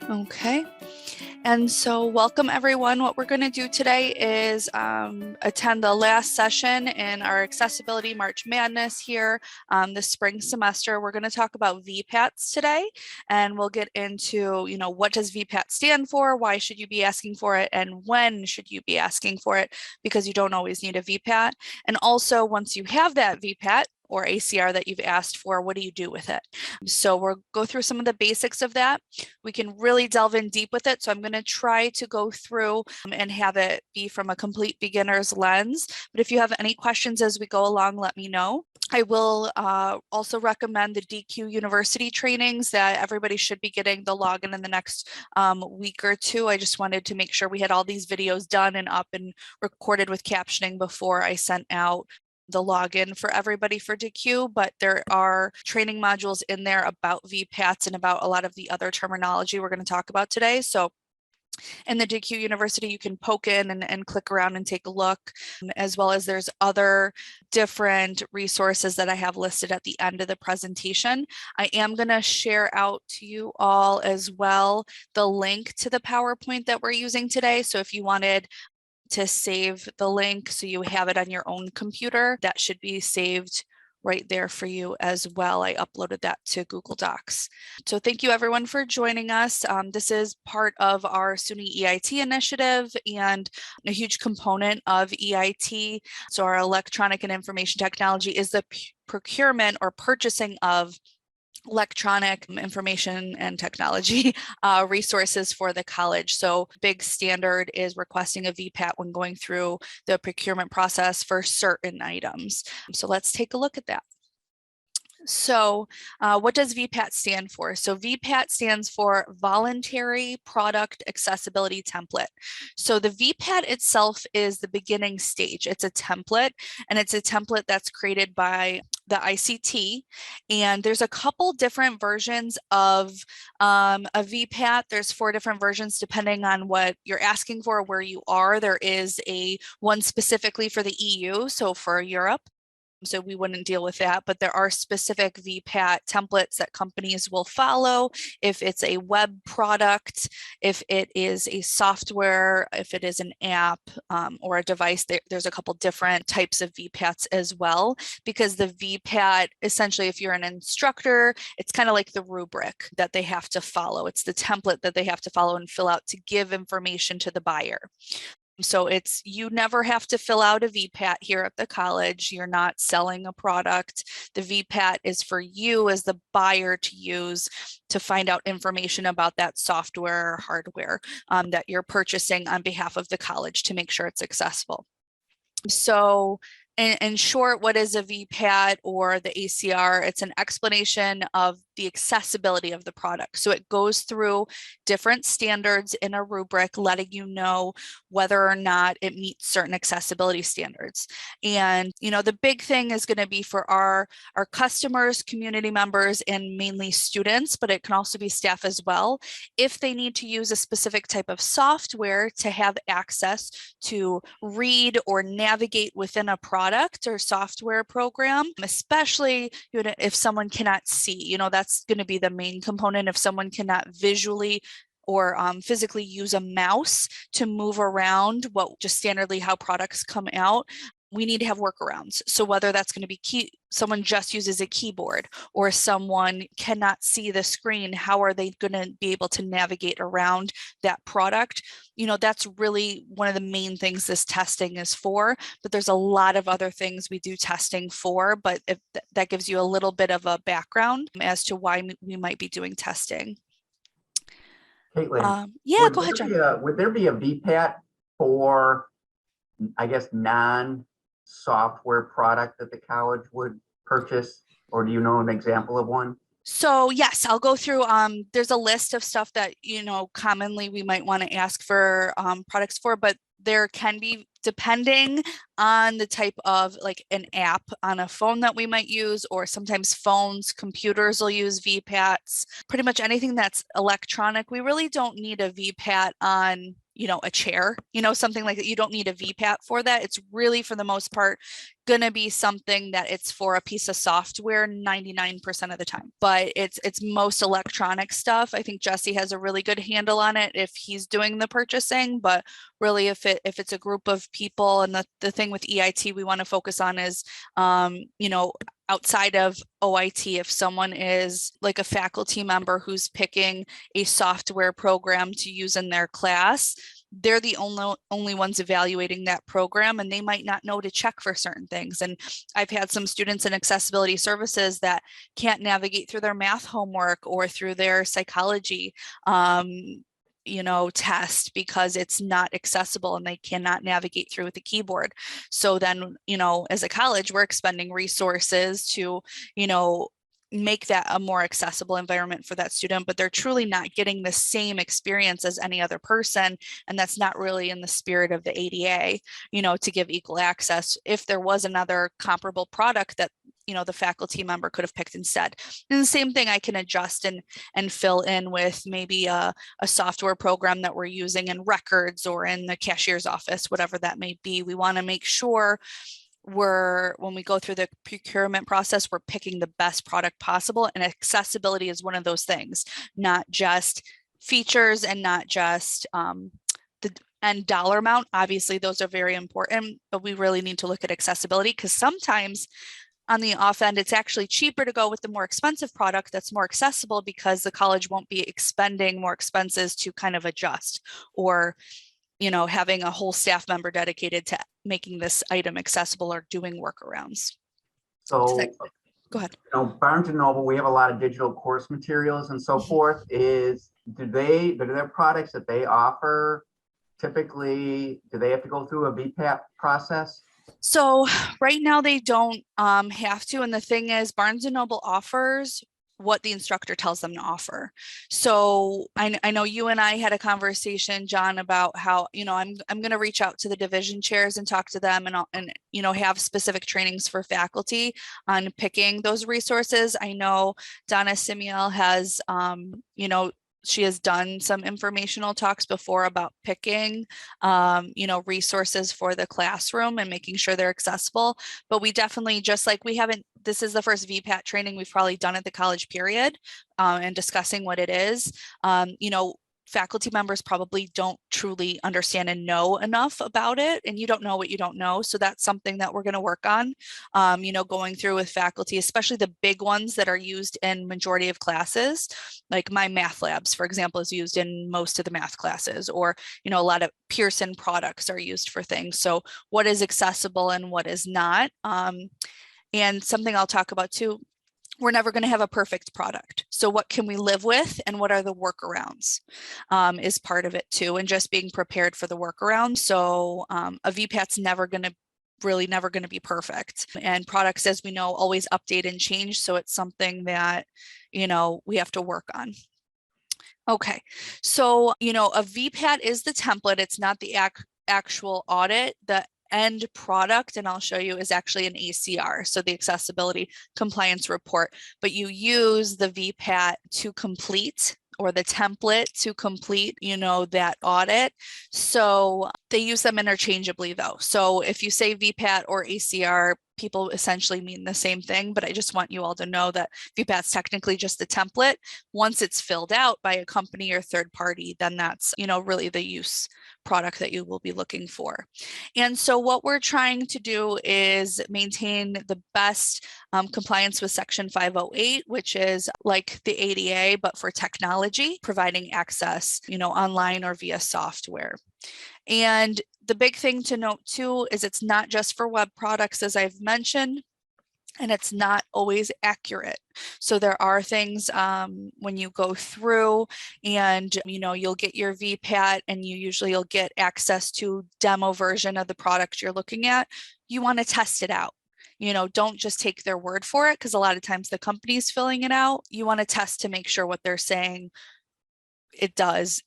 Okay. And so welcome everyone. What we're going to do today is attend the last session in our Accessibility March Madness here this spring semester. We're going to talk about VPATs today, and we'll get into, what does VPAT stand for? Why should you be asking for it? And when should you be asking for it? Because you don't always need a VPAT. And also, once you have that VPAT, or ACR that you've asked for, what do you do with it? So we'll go through some of the basics of that. We can really delve in deep with it. So I'm going to try to go through and have it be from a complete beginner's lens. But if you have any questions as we go along, let me know. I will also recommend the DQ University trainings that everybody should be getting the login in the next week or two. I just wanted to make sure we had all these videos done and up and recorded with captioning before I sent out the login for everybody for DQ, but there are training modules in there about VPATs and about a lot of the other terminology we're going to talk about today. So in the DQ University, you can poke in and click around and take a look, as well as there's other different resources that I have listed at the end of the presentation. I am going to share out to you all as well the link to the PowerPoint that we're using today. So if you wanted to save the link so you have it on your own computer, that should be saved right there for you as well. I uploaded that to Google Docs. So thank you everyone for joining us. This is part of our SUNY EIT initiative and a huge component of EIT. So our electronic and information technology is the procurement or purchasing of electronic information and technology resources for the college. So big standard is requesting a VPAT when going through the procurement process for certain items. So let's take a look at that. So what does VPAT stand for? So VPAT stands for Voluntary Product Accessibility Template. So the VPAT itself is the beginning stage. It's a template, and it's a template that's created by the ICT. And there's a couple different versions of a VPAT. There's 4 different versions depending on what you're asking for, where you are. There is one specifically for the EU, so for Europe. So we wouldn't deal with that, but there are specific VPAT templates that companies will follow. If it's a web product, if it is a software, if it is an app or a device, there's a couple different types of VPATs as well, because the VPAT, essentially, if you're an instructor, it's kind of like the rubric that they have to follow. It's the template that they have to follow and fill out to give information to the buyer. So you never have to fill out a VPAT here at the college. You're not selling a product. The VPAT is for you as the buyer to use to find out information about that software or hardware that you're purchasing on behalf of the college to make sure it's accessible. So in short, what is a VPAT or the ACR? It's an explanation of the accessibility of the product. So it goes through different standards in a rubric, letting you know whether or not it meets certain accessibility standards. And, the big thing is going to be for our customers, community members, and mainly students, but it can also be staff as well. If they need to use a specific type of software to have access to read or navigate within a product or software program, especially if someone cannot see, that's going to be the main component. If someone cannot visually or physically use a mouse to move around just standardly how products come out, we need to have workarounds. So whether that's going to be someone just uses a keyboard or someone cannot see the screen, how are they going to be able to navigate around that product? That's really one of the main things this testing is for, but there's a lot of other things we do testing for, but that gives you a little bit of a background as to why we might be doing testing. Caitlin, yeah, go ahead, John. Would there be a VPAT for, I guess, non-software product that the college would purchase, or do you know an example of one? So yes, I'll go through, there's a list of stuff that, commonly we might want to ask for products for, but there can be, depending on the type of like an app on a phone that we might use, or sometimes computers will use VPATs, pretty much anything that's electronic. We really don't need a VPAT on a chair, something like that. You don't need a VPAT for that. It's really, for the most part, going to be something that it's for a piece of software 99% of the time, but it's most electronic stuff. I think Jesse has a really good handle on it if he's doing the purchasing, but really if it's a group of people, and the thing with EIT we want to focus on is, outside of OIT, if someone is like a faculty member who's picking a software program to use in their class, they're the only ones evaluating that program, and they might not know to check for certain things. And I've had some students in accessibility services that can't navigate through their math homework or through their psychology test because it's not accessible and they cannot navigate through with the keyboard. So then, as a college, we're expending resources to, make that a more accessible environment for that student, but they're truly not getting the same experience as any other person. And that's not really in the spirit of the ADA, to give equal access. If there was another comparable product that, the faculty member could have picked instead. And the same thing I can adjust and fill in with maybe a software program that we're using in records or in the cashier's office, whatever that may be. We want to make sure when we go through the procurement process, we're picking the best product possible, and accessibility is one of those things, not just features and not just and dollar amount. Obviously those are very important, but we really need to look at accessibility, because sometimes on the off end, it's actually cheaper to go with the more expensive product that's more accessible, because the college won't be expending more expenses to kind of adjust, or having a whole staff member dedicated to making this item accessible or doing workarounds. So, go ahead. Barnes and Noble, we have a lot of digital course materials and so forth. Do their products that they offer, typically, do they have to go through a VPAT process? So right now they don't have to. And the thing is, Barnes and Noble offers what the instructor tells them to offer. So I know you and I had a conversation, John, about how, I'm going to reach out to the division chairs and talk to them and have specific trainings for faculty on picking those resources. I know Donna Simiel has, she has done some informational talks before about picking, resources for the classroom and making sure they're accessible. But we definitely, just like this is the first VPAT training we've probably done at the college period, and discussing what it is. Faculty members probably don't truly understand and know enough about it, and you don't know what you don't know. So that's something that we're going to work on, going through with faculty, especially the big ones that are used in majority of classes. Like my math labs, for example, is used in most of the math classes, or, a lot of Pearson products are used for things. So what is accessible and what is not? And something I'll talk about too, we're never going to have a perfect product. So what can we live with, and what are the workarounds, is part of it too. And just being prepared for the workaround. So a VPAT's never going to be perfect. And products, as we know, always update and change. So it's something that, we have to work on. Okay. So, a VPAT is the template. It's not the actual audit. The end product, and I'll show you, is actually an ACR, so the accessibility compliance report, but you use the VPAT to complete, or the template to complete, that audit. So they use them interchangeably though. So if you say VPAT or ACR, people essentially mean the same thing, but I just want you all to know that VPAT's technically just a template. Once it's filled out by a company or third party, then that's, really the use product that you will be looking for. And so what we're trying to do is maintain the best compliance with Section 508, which is like the ADA, but for technology, providing access, online or via software. And the big thing to note too is it's not just for web products, as I've mentioned, and it's not always accurate. So there are things when you go through and, you'll get your VPAT, and you'll get access to demo version of the product you're looking at. You want to test it out. Don't just take their word for it, because a lot of times the company's filling it out. You want to test to make sure what they're saying, it does.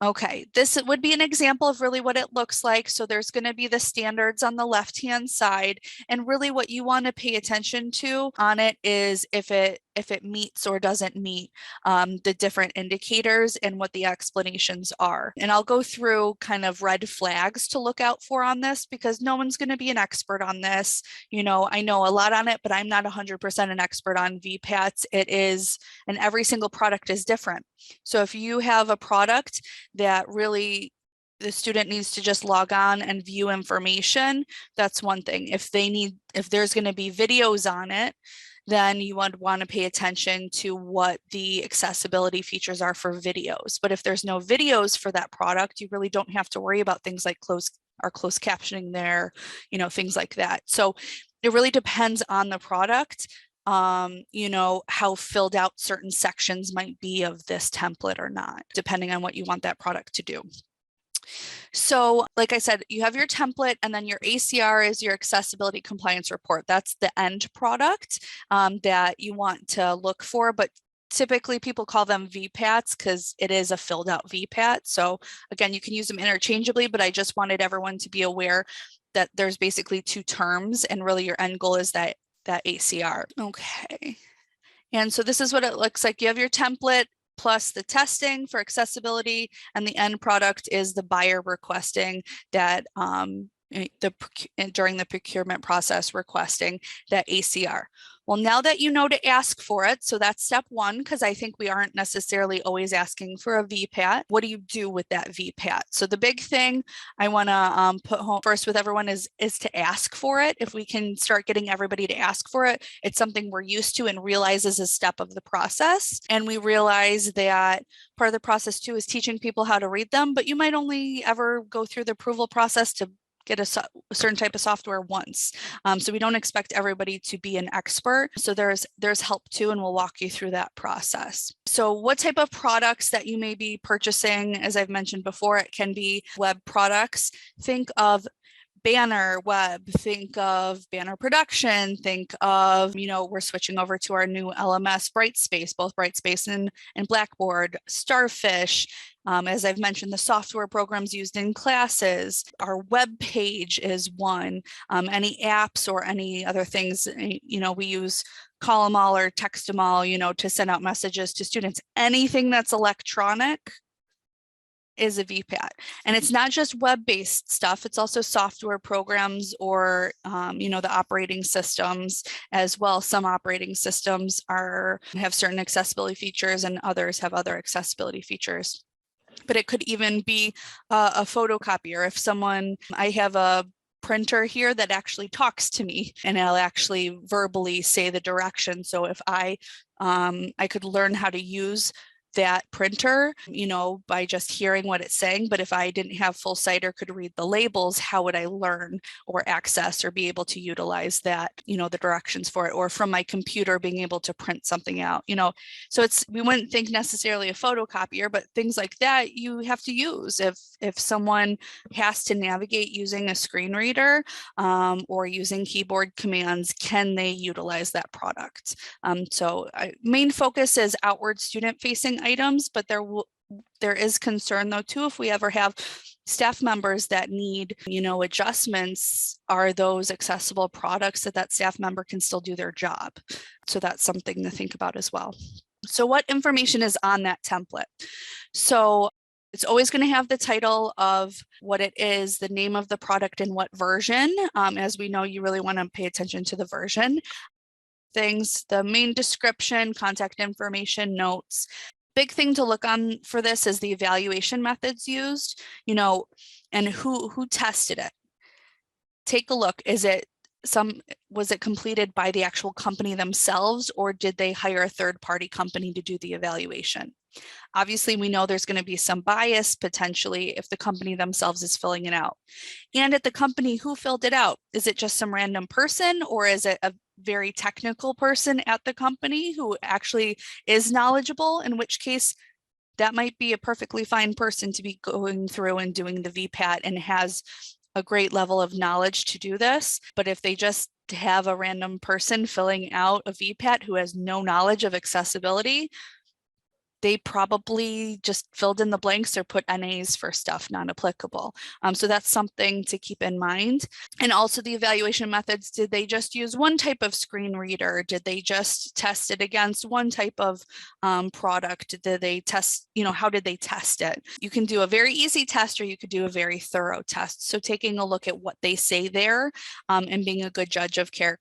Okay, this would be an example of really what it looks like. So there's going to be the standards on the left-hand side, and really what you want to pay attention to on it is if it if it meets or doesn't meet the different indicators and what the explanations are. And I'll go through kind of red flags to look out for on this, because no one's going to be an expert on this. You know, I know a lot on it, but I'm not 100% an expert on VPATs. It is, and every single product is different. So if you have a product that really the student needs to just log on and view information, that's one thing. If there's going to be videos on it, then you would want to pay attention to what the accessibility features are for videos. But if there's no videos for that product, you really don't have to worry about things like closed captioning there, you know, things like that. So it really depends on the product, you know, how filled out certain sections might be of this template or not, depending on what you want that product to do. So like I said, you have your template, and then your ACR is your accessibility compliance report. That's the end product that you want to look for, but typically people call them VPATs because it is a filled out VPAT. So again, you can use them interchangeably, but I just wanted everyone to be aware that there's basically two terms, and really your end goal is that ACR. Okay. And so this is what it looks like. You have your template plus the testing for accessibility, and the end product is the buyer requesting that during the procurement process requesting that ACR. Well, now that you know to ask for it, so that's step one, because I think we aren't necessarily always asking for a VPAT. What do you do with that VPAT? So the big thing I want to put home first with everyone is to ask for it. If we can start getting everybody to ask for it, it's something we're used to and realize is a step of the process. And we realize that part of the process too is teaching people how to read them, but you might only ever go through the approval process to get a certain type of software once. So we don't expect everybody to be an expert. So there's help too, and we'll walk you through that process. So what type of products that you may be purchasing, as I've mentioned before, it can be web products. Think of banner web, think of banner production, think of, you know, we're switching over to our new LMS Brightspace, both Brightspace and Blackboard, Starfish. As I've mentioned, the software programs used in classes, our web page is one, any apps or any other things, you know, we use Call 'em all or Text 'em all, you know, to send out messages to students. Anything that's electronic is a VPAT. And it's not just web-based stuff, it's also software programs or, you know, the operating systems as well. Some operating systems have certain accessibility features and others have other accessibility features. But it could even be a photocopier. I have a printer here that actually talks to me, and I'll actually verbally say the direction. So if I could learn how to use that printer, you know, by just hearing what it's saying. But if I didn't have full sight or could read the labels, how would I learn or access or be able to utilize that, you know, the directions for it, or from my computer being able to print something out, you know? So we wouldn't think necessarily a photocopier, but things like that you have to use. If someone has to navigate using a screen reader or using keyboard commands, can they utilize that product? So main focus is outward student facing items, but there is concern though too if we ever have staff members that need, you know, adjustments. Are those accessible products that staff member can still do their job? So that's something to think about as well. So what information is on that template? So it's always going to have the title of what it is, the name of the product, and what version. As we know, you really want to pay attention to the version. Things, the main description, contact information, notes. Big thing to look on for this is the evaluation methods used, you know, and who tested it. Take a look. Was it completed by the actual company themselves, or did they hire a third-party company to do the evaluation? Obviously, we know there's going to be some bias potentially if the company themselves is filling it out. And at the company, who filled it out? Is it just some random person, or is it a very technical person at the company who actually is knowledgeable, in which case that might be a perfectly fine person to be going through and doing the VPAT and has a great level of knowledge to do this. But if they just have a random person filling out a VPAT who has no knowledge of accessibility, they probably just filled in the blanks or put NAs for stuff not applicable. So that's something to keep in mind. And also the evaluation methods, did they just use one type of screen reader? Did they just test it against one type of product? Did they test, how did they test it? You can do a very easy test or you could do a very thorough test. So taking a look at what they say there and being a good judge of care,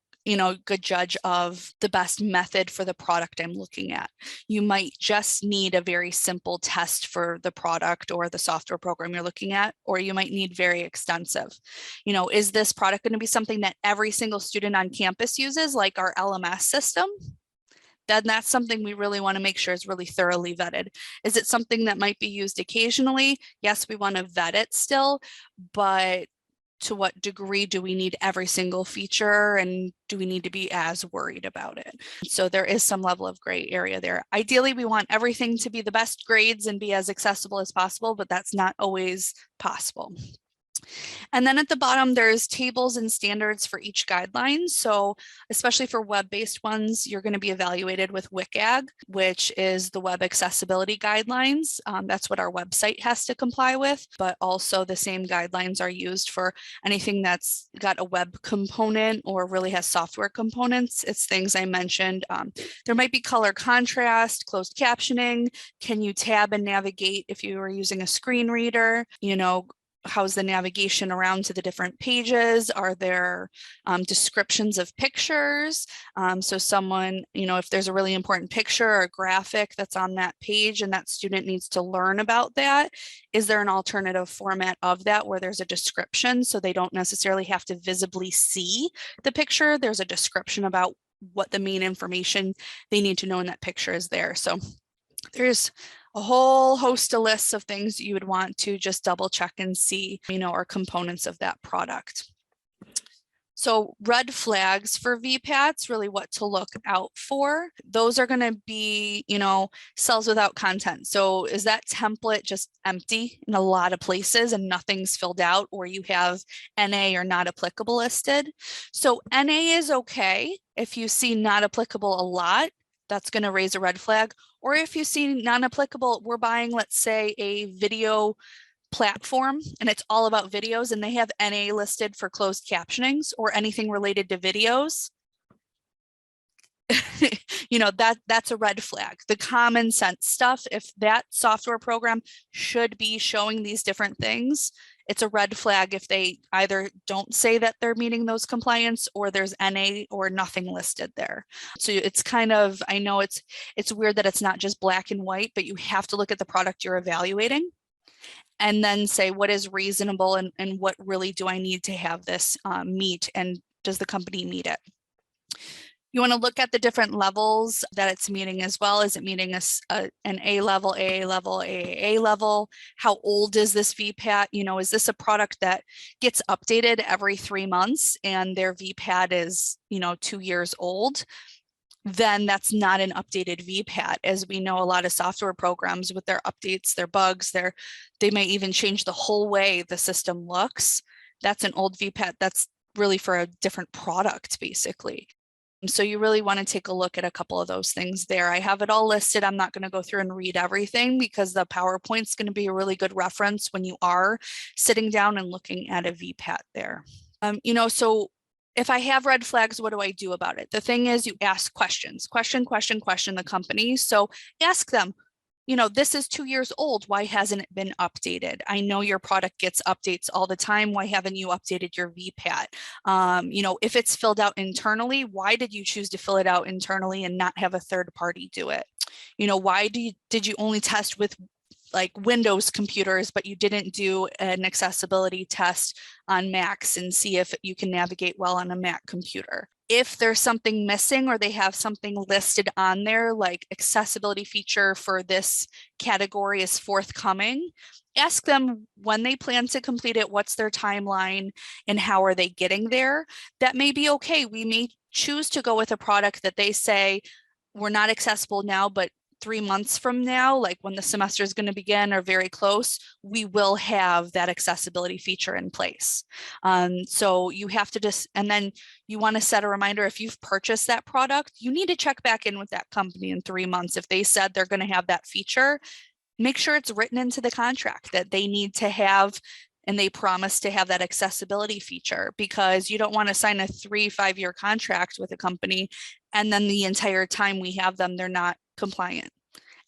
good judge of the best method for the product I'm looking at. You might just need a very simple test for the product or the software program you're looking at, or you might need very extensive. Is this product going to be something that every single student on campus uses, like our LMS system? Then that's something we really want to make sure is really thoroughly vetted. Is it something that might be used occasionally? Yes, we want to vet it still, but to what degree do we need every single feature, and do we need to be as worried about it? So there is some level of gray area there. Ideally, we want everything to be the best grades and be as accessible as possible, but that's not always possible. And then at the bottom, there's tables and standards for each guideline. So especially for web-based ones, you're going to be evaluated with WCAG, which is the Web Accessibility Guidelines. That's what our website has to comply with, but also the same guidelines are used for anything that's got a web component or really has software components. It's things I mentioned. There might be color contrast, closed captioning. Can you tab and navigate if you are using a screen reader? How's the navigation around to the different pages? Are there descriptions of pictures? So someone, if there's a really important picture or graphic that's on that page and that student needs to learn about that, is there an alternative format of that where there's a description so they don't necessarily have to visibly see the picture? There's a description about what the main information they need to know in that picture is there. So there's a whole host of lists of things you would want to just double check and see, are components of that product. So red flags for VPATs, really what to look out for. Those are going to be, cells without content. So is that template just empty in a lot of places and nothing's filled out, or you have NA or not applicable listed? So NA is okay. If you see not applicable a lot, that's going to raise a red flag. Or if you see non-applicable, we're buying, let's say, a video platform and it's all about videos and they have NA listed for closed captionings or anything related to videos. That's a red flag. The common sense stuff, if that software program should be showing these different things, it's a red flag if they either don't say that they're meeting those compliance or there's NA or nothing listed there. So it's kind of, I know it's weird that it's not just black and white, but you have to look at the product you're evaluating and then say what is reasonable and what really do I need to have this meet, and does the company meet it? You want to look at the different levels that it's meeting as well. Is it meeting an A level, AA level, AAA level? How old is this VPAT? Is this a product that gets updated every 3 months and their VPAT is, 2 years old? Then that's not an updated VPAT. As we know, a lot of software programs with their updates, their bugs, they may even change the whole way the system looks. That's an old VPAT. That's really for a different product, basically. So you really want to take a look at a couple of those things there. I have it all listed. I'm not going to go through and read everything because the PowerPoint is going to be a really good reference when you are sitting down and looking at a VPAT there. So if I have red flags, what do I do about it? The thing is, you ask questions, question the company. So ask them, this is 2 years old. Why hasn't it been updated? I know your product gets updates all the time. Why haven't you updated your VPAT? If it's filled out internally, why did you choose to fill it out internally and not have a third party do it? Why did you only test with like Windows computers, but you didn't do an accessibility test on Macs and see if you can navigate well on a Mac computer? If there's something missing or they have something listed on there, like accessibility feature for this category is forthcoming, ask them when they plan to complete it, what's their timeline, and how are they getting there? That may be okay. We may choose to go with a product that they say, we're not accessible now, but 3 months from now, like when the semester is going to begin or very close, we will have that accessibility feature in place. So you have to just, and then you want to set a reminder, if you've purchased that product, you need to check back in with that company in 3 months. If they said they're going to have that feature, make sure it's written into the contract that they need to have, and they promise to have that accessibility feature, because you don't want to sign a 3-5 year contract with a company and then the entire time we have them, they're not compliant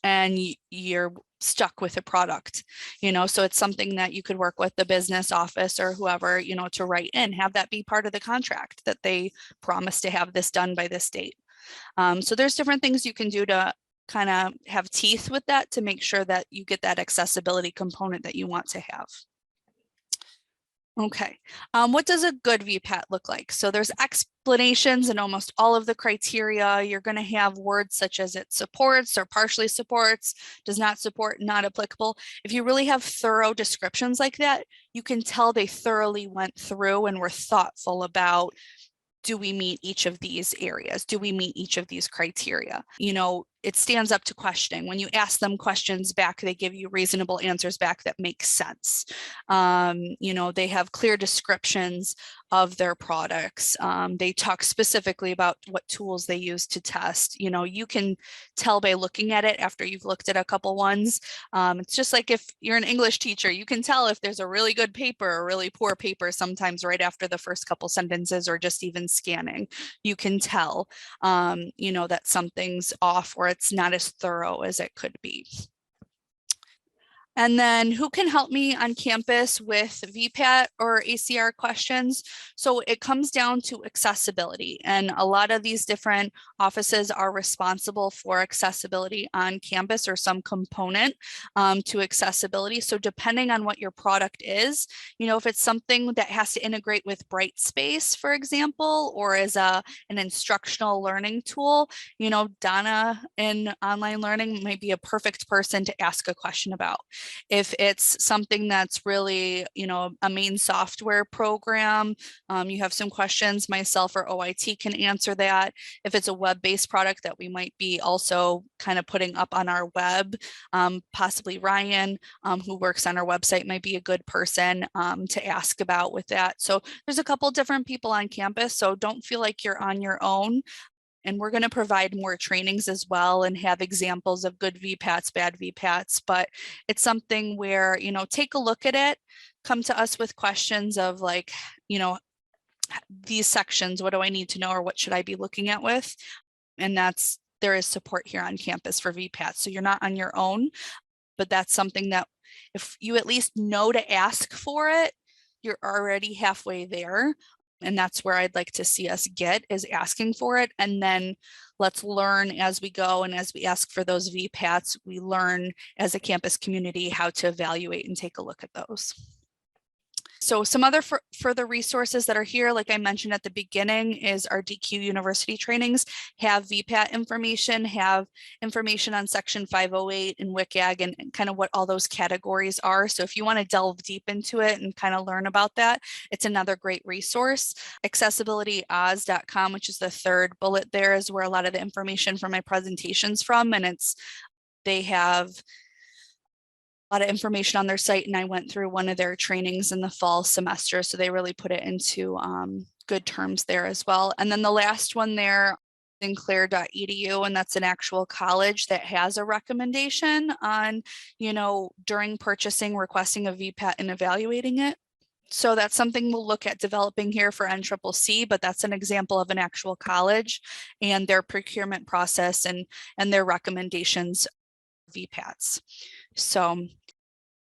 and you're stuck with a product, so it's something that you could work with the business office or whoever, to write in, have that be part of the contract that they promise to have this done by this date. So there's different things you can do to kind of have teeth with that to make sure that you get that accessibility component that you want to have. Okay, what does a good VPAT look like? So there's explanations in almost all of the criteria. You're going to have words such as it supports or partially supports, does not support, not applicable. If you really have thorough descriptions like that, you can tell they thoroughly went through and were thoughtful about, do we meet each of these areas? Do we meet each of these criteria? It stands up to questioning. When you ask them questions back, they give you reasonable answers back that make sense. They have clear descriptions of their products. They talk specifically about what tools they use to test. You can tell by looking at it after you've looked at a couple ones. It's just like if you're an English teacher, you can tell if there's a really good paper or really poor paper sometimes right after the first couple sentences, or just even scanning. You can tell, that something's off or it's not as thorough as it could be. And then who can help me on campus with VPAT or ACR questions? So it comes down to accessibility, and a lot of these different offices are responsible for accessibility on campus or some component to accessibility. So depending on what your product is, if it's something that has to integrate with Brightspace, for example, or as an instructional learning tool, Donna in online learning might be a perfect person to ask a question about. If it's something that's really, a main software program, you have some questions, myself or OIT can answer that. If it's a web-based product that we might be also kind of putting up on our web, possibly Ryan, who works on our website, might be a good person to ask about with that. So there's a couple different people on campus, so don't feel like you're on your own. And we're going to provide more trainings as well and have examples of good VPATs, bad VPATs, but it's something where, take a look at it, come to us with questions of like, these sections, what do I need to know or what should I be looking at with? And there is support here on campus for VPATs. So you're not on your own, but that's something that if you at least know to ask for it, you're already halfway there. And that's where I'd like to see us get, is asking for it. And then let's learn as we go. And as we ask for those VPATs, we learn as a campus community how to evaluate and take a look at those. So some other further resources that are here, like I mentioned at the beginning, is our DQ University trainings, have VPAT information, have information on Section 508 and WCAG and kind of what all those categories are. So if you want to delve deep into it and kind of learn about that, it's another great resource. Accessibilityoz.com, which is the third bullet there, is where a lot of the information from my presentation's from, and they have a lot of information on their site, and I went through one of their trainings in the fall semester, so they really put it into good terms there as well. And then the last one there, sinclair.edu, and that's an actual college that has a recommendation on, during purchasing, requesting a VPAT and evaluating it. So that's something we'll look at developing here for NCCC, but that's an example of an actual college and their procurement process and their recommendations VPATs. So